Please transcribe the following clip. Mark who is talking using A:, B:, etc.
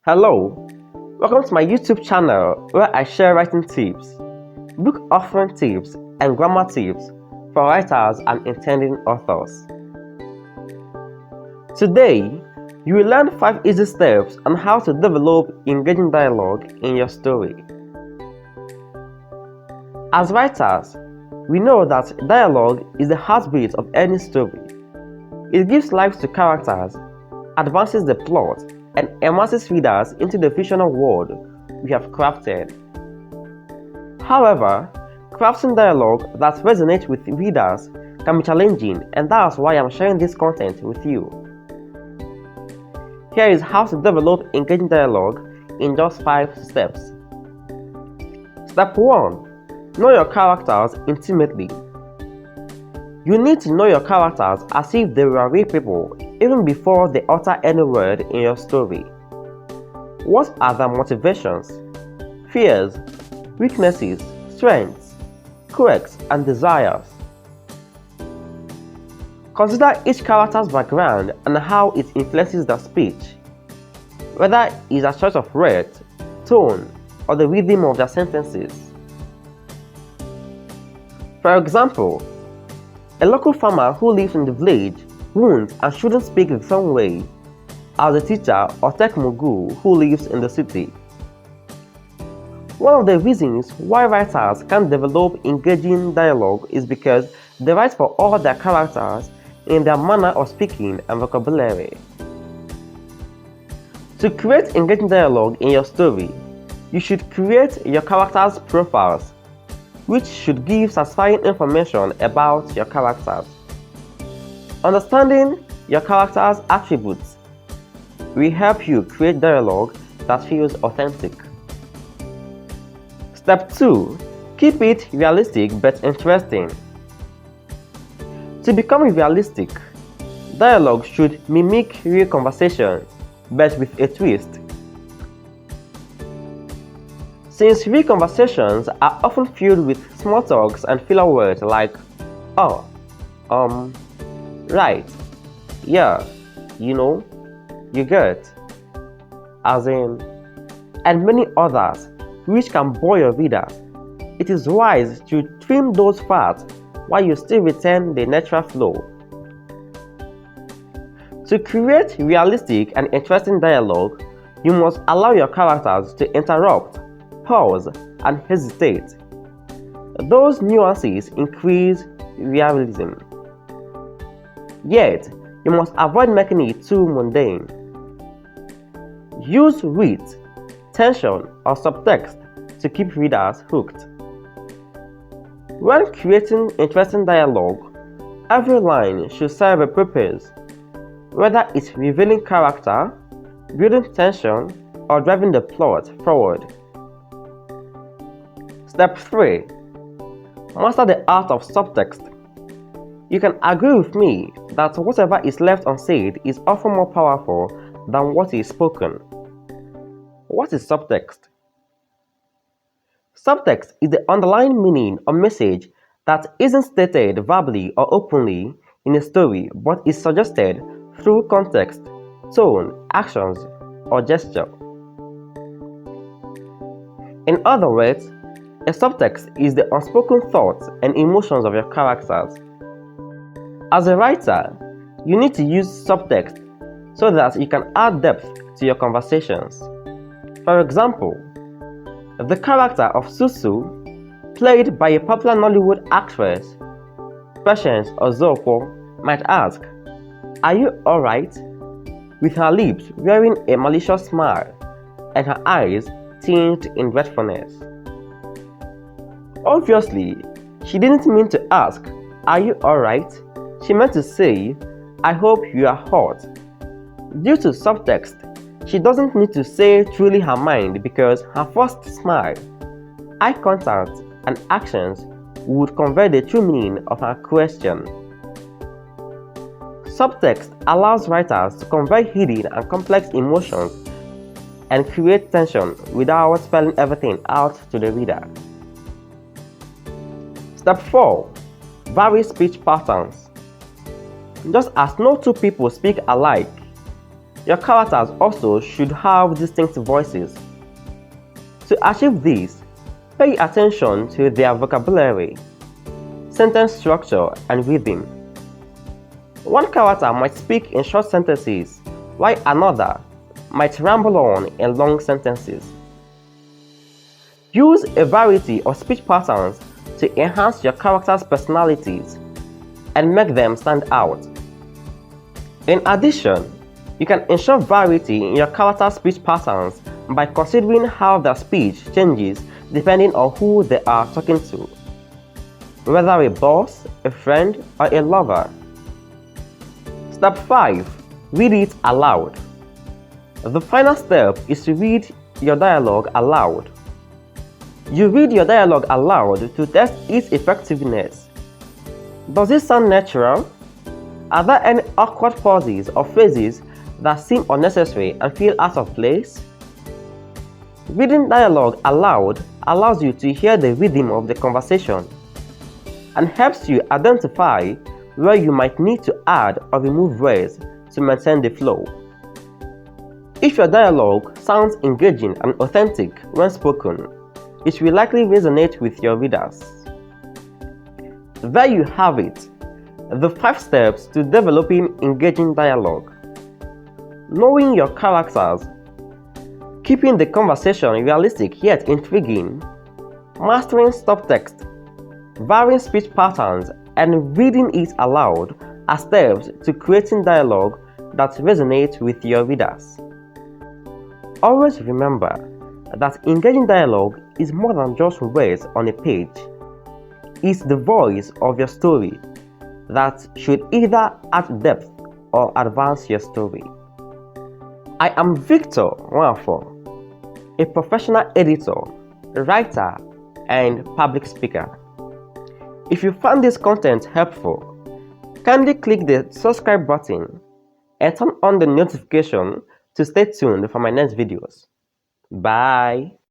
A: Hello, welcome to my YouTube channel where I share writing tips, book authoring tips, and grammar tips for writers and intending authors. Today, you will learn 5 easy steps on how to develop engaging dialogue in your story. As writers, we know that dialogue is the heartbeat of any story. It gives life to characters, advances the plot, and immerses readers into the fictional world we have crafted. However, crafting dialogue that resonates with readers can be challenging, and that's why I'm sharing this content with you. Here is how to develop engaging dialogue in just 5 steps. Step 1. Know your characters intimately. You need to know your characters as if they were real people even before they utter any word in your story. What are their motivations, fears, weaknesses, strengths, quirks, and desires? Consider each character's background and how it influences their speech, whether it's a choice of words, tone, or the rhythm of their sentences. For example, a local farmer who lives in the village won't and shouldn't speak the same way as a teacher or tech mogul who lives in the city. One of the reasons why writers can develop engaging dialogue is because they write for all their characters in their manner of speaking and vocabulary. To create engaging dialogue in your story, you should create your characters' profiles, which should give satisfying information about your characters. Understanding your character's attributes will help you create dialogue that feels authentic. Step 2. Keep it realistic but interesting. To become realistic, dialogue should mimic real conversations but with a twist. Since real conversations are often filled with small talks and filler words like oh, right, yeah, you know, you get, as in, and many others which can bore your readers, it is wise to trim those parts while you still retain the natural flow. To create realistic and interesting dialogue, you must allow your characters to interrupt, pause, and hesitate. Those nuances increase realism. Yet, you must avoid making it too mundane. Use wit, tension, or subtext to keep readers hooked. When creating interesting dialogue, every line should serve a purpose, whether it's revealing character, building tension, or driving the plot forward. Step 3. Master the art of subtext. You can agree with me that whatever is left unsaid is often more powerful than what is spoken. What is subtext? Subtext is the underlying meaning or message that isn't stated verbally or openly in a story but is suggested through context, tone, actions, or gesture. In other words, a subtext is the unspoken thoughts and emotions of your characters. As a writer, you need to use subtext so that you can add depth to your conversations. For example, the character of Susu, played by a popular Nollywood actress, Patience Ozoko, might ask, "Are you alright?" with her lips wearing a malicious smile and her eyes tinged in dreadfulness. Obviously, she didn't mean to ask, "Are you alright?" She meant to say, "I hope you are hot." Due to subtext, she doesn't need to say truly her mind because her first smile, eye contact, and actions would convey the true meaning of her question. Subtext allows writers to convey hidden and complex emotions and create tension without spelling everything out to the reader. Step 4. Vary speech patterns. Just as no two people speak alike, Your characters also should have distinct voices. To achieve this, pay attention to their vocabulary, sentence structure, and rhythm. One character might speak in short sentences, while another might ramble on in long sentences. Use a variety of speech patterns to enhance your characters' personalities and make them stand out. In addition, you can ensure variety in your character's speech patterns by considering how their speech changes depending on who they are talking to, whether a boss, a friend, or a lover. Step 5. Read it aloud. The final step is to read your dialogue aloud. You read your dialogue aloud to test its effectiveness. Does it sound natural? Are there any awkward pauses or phrases that seem unnecessary and feel out of place? Reading dialogue aloud allows you to hear the rhythm of the conversation and helps you identify where you might need to add or remove words to maintain the flow. If your dialogue sounds engaging and authentic when spoken, it will likely resonate with your readers. There you have it, the 5 steps to developing engaging dialogue. Knowing your characters, keeping the conversation realistic yet intriguing, mastering subtext, varying speech patterns, and reading it aloud are steps to creating dialogue that resonates with your readers. Always remember that engaging dialogue is more than just words on a page. It's the voice of your story that should either add depth or advance your story. I am Victor Nwafor, a professional editor, writer, and public speaker. If you found this content helpful, kindly click the subscribe button and turn on the notification to stay tuned for my next videos. Bye!